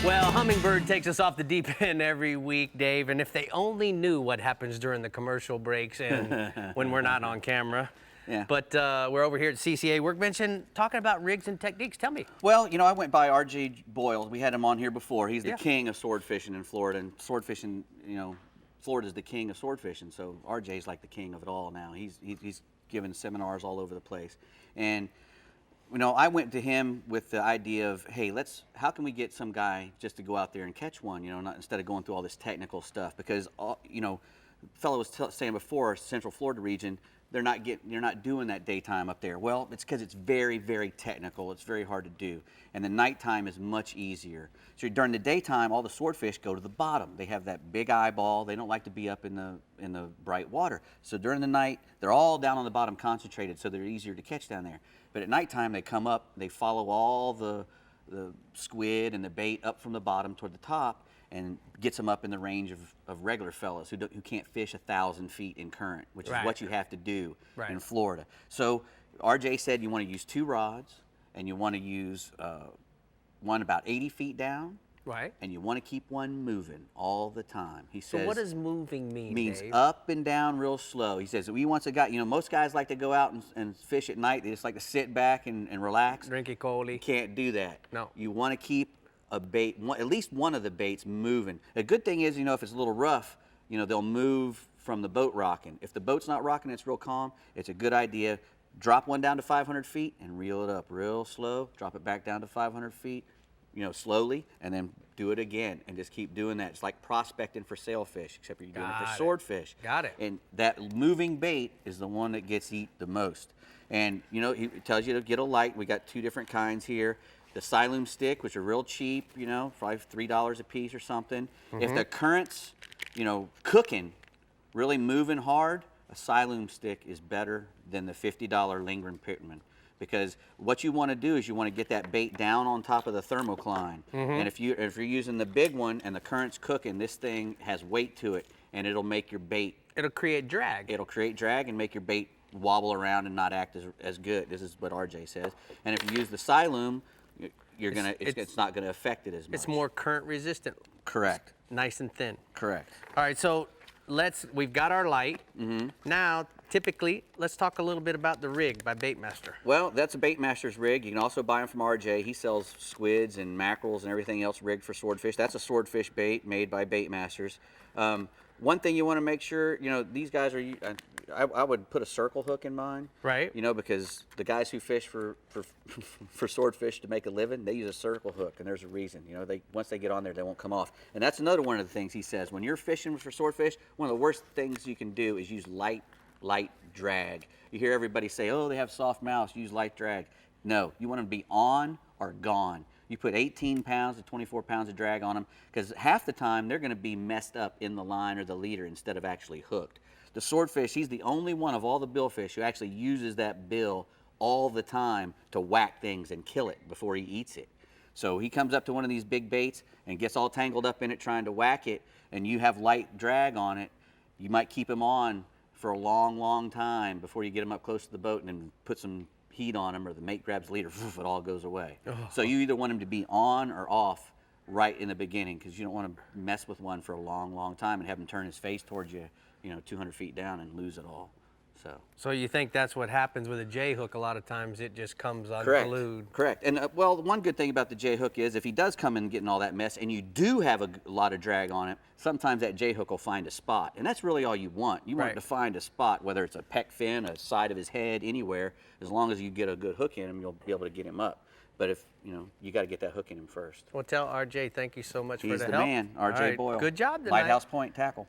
Well, Hummingbird takes us off the deep end every week, Dave, and if they only knew what happens during the commercial breaks and when we're not on camera. Yeah. But we're over here at CCA Workbench and talking about rigs and techniques. Tell me. Well, you know, I went by RJ Boyle. We had him on here before. He's the Yeah. king of sword fishing in Florida, and sword fishing, you know, Florida's the king of sword fishing. So RJ's like the king of it all now. He's given seminars all over the place, and you know, I went to him with the idea of, hey, how can we get some guy just to go out there and catch one, you know, not instead of going through all this technical stuff, because you know, fellow was saying before, Central Florida region, you're not doing that daytime up there. Well, it's because it's very, very technical. It's very hard to do. And the nighttime is much easier. So during the daytime, all the swordfish go to the bottom. They have that big eyeball. They don't like to be up in the bright water. So during the night, they're all down on the bottom concentrated, so they're easier to catch down there. But at nighttime, they come up, they follow all the squid and the bait up from the bottom toward the top, and gets them up in the range of regular fellas who can't fish 1,000 feet in current, which is what you have to do in Florida. So RJ said you want to use 2 rods, and you want to use one about 80 feet down, and you want to keep one moving all the time. He says. So what does moving mean, Means Dave? up and down real slow. He says we want a guy, you know, most guys like to go out and fish at night. They just like to sit back and relax. Drink a cola. You can't do that. No. You want to keep a bait, at least one of the baits moving. A good thing is, you know, if it's a little rough, you know, they'll move from the boat rocking. If the boat's not rocking, it's real calm, it's a good idea. Drop one down to 500 feet and reel it up real slow. Drop it back down to 500 feet, you know, slowly, and then do it again and just keep doing that. It's like prospecting for sailfish, except you're doing it for swordfish. Got it. And that moving bait is the one that gets eat the most. And, you know, it tells you to get a light. We got 2 different kinds here. The Siloom stick, which are real cheap, you know, probably $3 a piece or something. If the current's, you know, cooking, really moving hard, a Siloom stick is better than the $50 lingering pitman. Because what you want to do is you want to get that bait down on top of the thermocline. And if you're using the big one and the current's cooking, this thing has weight to it, and it'll make your bait. It'll create drag. It'll create drag and make your bait wobble around and not act as good. This is what RJ says. And if you use the Siloom, it's not gonna affect it as much. It's more current resistant. Correct. Nice and thin. Correct. All right, so we've got our light. Now, typically, let's talk a little bit about the rig by Baitmaster. Well, that's a Baitmaster's rig. You can also buy them from RJ. He sells squids and mackerels and everything else rigged for swordfish. That's a swordfish bait made by Baitmasters. One thing you want to make sure, you know, these guys are, I would put a circle hook in mine. Right. You know, because the guys who fish for swordfish to make a living, they use a circle hook, and there's a reason. You know, once they get on there, they won't come off. And that's another one of the things he says. When you're fishing for swordfish, one of the worst things you can do is use light drag. You hear everybody say, oh, they have soft mouths, use light drag. No, you want them to be on or gone. You put 18 pounds to 24 pounds of drag on them, because half the time they're going to be messed up in the line or the leader instead of actually hooked. The swordfish, he's the only one of all the billfish who actually uses that bill all the time to whack things and kill it before he eats it. So he comes up to one of these big baits and gets all tangled up in it trying to whack it, and you have light drag on it. You might keep him on for a long, long time before you get him up close to the boat and then put some heat on him, or the mate grabs the leader, it all goes away. So you either want him to be on or off right in the beginning, because you don't want to mess with one for a long, long time and have him turn his face towards you, you know, 200 feet down and lose it all. So you think that's what happens with a J-hook? A lot of times it just comes unglued. Correct. And well, one good thing about the J-hook is if he does come in getting all that mess and you do have a lot of drag on it, sometimes that J-hook will find a spot. And that's really all you want. You want it to find a spot, whether it's a pec fin, a side of his head, anywhere. As long as you get a good hook in him, you'll be able to get him up. But if, you know, you got to get that hook in him first. Well, tell RJ thank you so much for the help. He's the man, RJ Boyle. Good job tonight. Lighthouse Point Tackle.